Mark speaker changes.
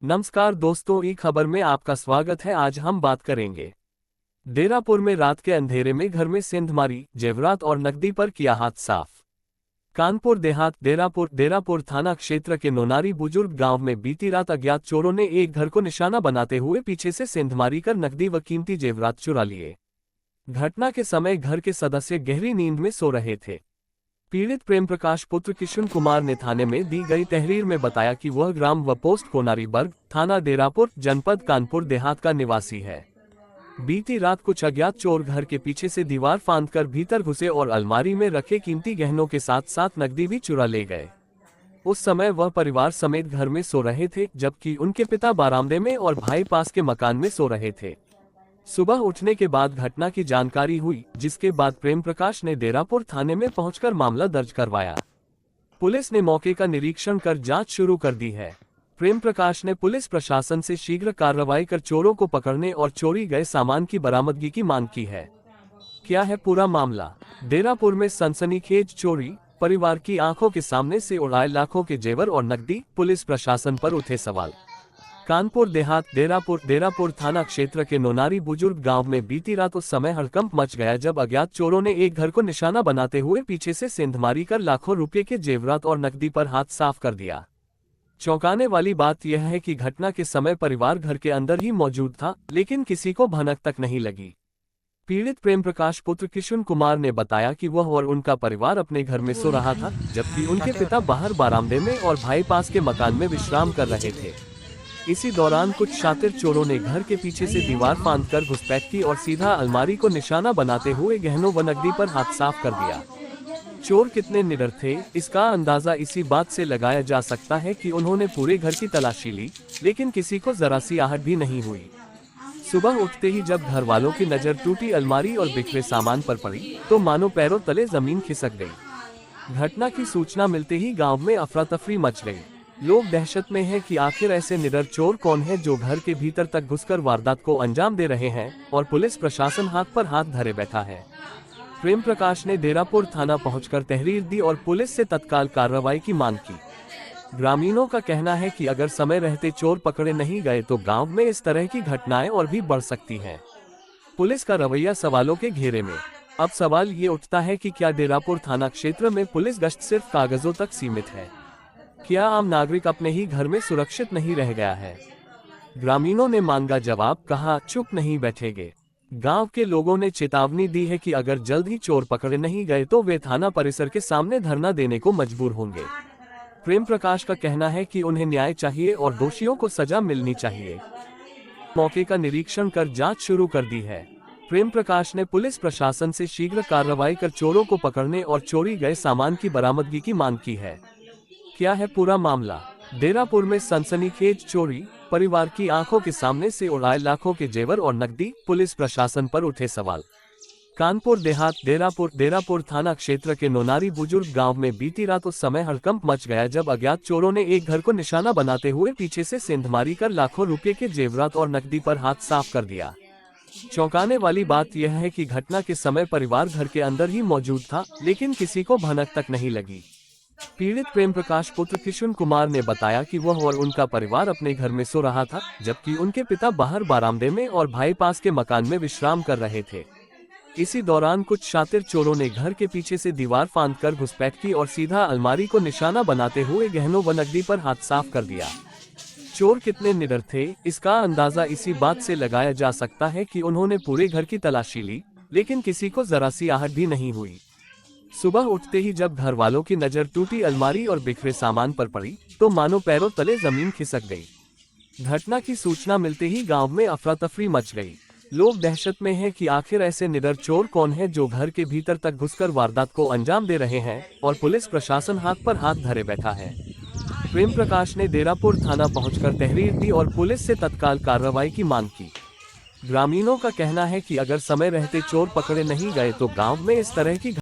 Speaker 1: नमस्कार दोस्तों, ई खबर में आपका स्वागत है। आज हम बात करेंगे डेरापुर में रात के अंधेरे में घर में सेंधमारी, जेवरात और नकदी पर किया हाथ साफ। कानपुर देहात डेरापुर थाना क्षेत्र के नोनारी बुजुर्ग गांव में बीती रात अज्ञात चोरों ने एक घर को निशाना बनाते हुए पीछे से सेंधमारी कर नकदी व कीमती जेवरात चुरा लिए। घटना के समय घर के सदस्य गहरी नींद में सो रहे थे। पीड़ित प्रेम प्रकाश पुत्र किशन कुमार ने थाने में दी गई तहरीर में बताया कि वह ग्राम व पोस्ट कोनारी बर्ग, थाना डेरापुर, जनपद कानपुर देहात का निवासी है। बीती रात कुछ अज्ञात चोर घर के पीछे से दीवार फांदकर भीतर घुसे और अलमारी में रखे कीमती गहनों के साथ साथ नकदी भी चुरा ले गए। उस समय वह परिवार समेत घर में सो रहे थे, जबकि उनके पिता बरामदे में और भाई पास के मकान में सो रहे थे। सुबह उठने के बाद घटना की जानकारी हुई, जिसके बाद प्रेम प्रकाश ने डेरापुर थाने में पहुंचकर मामला दर्ज करवाया। पुलिस ने मौके का निरीक्षण कर जांच शुरू कर दी है। प्रेम प्रकाश ने पुलिस प्रशासन से शीघ्र कार्रवाई कर चोरों को पकड़ने और चोरी गए सामान की बरामदगी की मांग की है। क्या है पूरा मामला? डेरापुर में सनसनीखेज चोरी, परिवार की आंखों के सामने से उड़ाए लाखों के जेवर और नकदी, पुलिस प्रशासन पर उठे सवाल। कानपुर देहात डेरापुर थाना क्षेत्र के नोनारी बुजुर्ग गांव में बीती रात उस समय हड़कंप मच गया जब अज्ञात चोरों ने एक घर को निशाना बनाते हुए पीछे से सेंधमारी कर लाखों रुपए के जेवरात और नकदी पर हाथ साफ कर दिया। चौंकाने वाली बात यह है कि घटना के समय परिवार घर के अंदर ही मौजूद था, लेकिन किसी को भनक तक नहीं लगी। पीड़ित प्रेम प्रकाश पुत्र किशन कुमार ने बताया कि वह और उनका परिवार अपने घर में सो रहा था, जबकि उनके पिता बाहर बरामदे में और भाई पास के मकान में विश्राम कर रहे थे। इसी दौरान कुछ शातिर चोरों ने घर के पीछे से दीवार फांदकर घुसपैठ की और सीधा अलमारी को निशाना बनाते हुए गहनों व नकदी पर हाथ साफ कर दिया। चोर कितने निडर थे, इसका अंदाजा इसी बात से लगाया जा सकता है कि उन्होंने पूरे घर की तलाशी ली, लेकिन किसी को जरा सी आहट भी नहीं हुई। सुबह उठते ही जब घर वालों की नजर टूटी अलमारी और बिखरे सामान पर पड़ी, तो मानो पैरों तले जमीन खिसक गई। घटना की सूचना मिलते ही गाँव में अफरा तफरी मच गई। लोग दहशत में हैं कि आखिर ऐसे निडर चोर कौन है जो घर के भीतर तक घुसकर वारदात को अंजाम दे रहे हैं, और पुलिस प्रशासन हाथ पर हाथ धरे बैठा है। प्रेम प्रकाश ने डेरापुर थाना पहुंचकर तहरीर दी और पुलिस से तत्काल कार्रवाई की मांग की। ग्रामीणों का कहना है कि अगर समय रहते चोर पकड़े नहीं गए तो गांव में इस तरह की घटनाएं और भी बढ़ सकती हैं। पुलिस का रवैया सवालों के घेरे में। अब सवाल ये उठता है कि क्या डेरापुर थाना क्षेत्र में पुलिस गश्त सिर्फ कागजों तक सीमित है? क्या आम नागरिक अपने ही घर में सुरक्षित नहीं रह गया है? ग्रामीणों ने मांगा जवाब, कहा चुप नहीं बैठेंगे। गांव के लोगों ने चेतावनी दी है कि अगर जल्द ही चोर पकड़े नहीं गए तो वे थाना परिसर के सामने धरना देने को मजबूर होंगे। प्रेम प्रकाश का कहना है कि उन्हें न्याय चाहिए और दोषियों को सजा मिलनी चाहिए। मौके का निरीक्षण कर जांच शुरू कर दी है। प्रेम प्रकाश ने पुलिस प्रशासन से शीघ्र कार्रवाई कर चोरों को पकड़ने और चोरी गए सामान की बरामदगी की मांग की है। क्या है पूरा मामला? डेरापुर में सनसनीखेज चोरी, परिवार की आंखों के सामने से उड़ाए लाखों के जेवर और नकदी, पुलिस प्रशासन पर उठे सवाल। कानपुर देहात डेरापुर थाना क्षेत्र के नोनारी बुजुर्ग गांव में बीती रात उस समय हड़कंप मच गया जब अज्ञात चोरों ने एक घर को निशाना बनाते हुए पीछे से सेंधमारी कर लाखों रुपए के जेवरात और नकदी पर हाथ साफ कर दिया। चौंकाने वाली बात यह है कि घटना के समय परिवार घर के अंदर ही मौजूद था, लेकिन किसी को भनक तक नहीं लगी। पीड़ित प्रेम प्रकाश पुत्र किशन कुमार ने बताया कि वह और उनका परिवार अपने घर में सो रहा था, जबकि उनके पिता बाहर बरामदे में और भाई पास के मकान में विश्राम कर रहे थे। इसी दौरान कुछ शातिर चोरों ने घर के पीछे से दीवार फांदकर घुसपैठ की और सीधा अलमारी को निशाना बनाते हुए गहनों व नकदी पर हाथ साफ कर दिया। चोर कितने निडर थे, इसका अंदाजा इसी बात से लगाया जा सकता है कि उन्होंने पूरे घर की तलाशी ली, लेकिन किसी को जरा सी आहट भी नहीं हुई। सुबह उठते ही जब घर वालों की नजर टूटी अलमारी और बिखरे सामान पर पड़ी, तो मानो पैरों तले जमीन खिसक गई। घटना की सूचना मिलते ही गांव में अफरा तफरी मच गई। लोग दहशत में हैं कि आखिर ऐसे निडर चोर कौन है जो घर के भीतर तक घुसकर वारदात को अंजाम दे रहे हैं, और पुलिस प्रशासन हाथ पर हाथ धरे बैठा है। प्रेम प्रकाश ने डेरापुर थाना पहुंचकर तहरीर दी और पुलिस से तत्काल कार्रवाई की मांग की। ग्रामीणों का कहना है कि अगर समय रहते चोर पकड़े नहीं गए तो गाँव में इस तरह की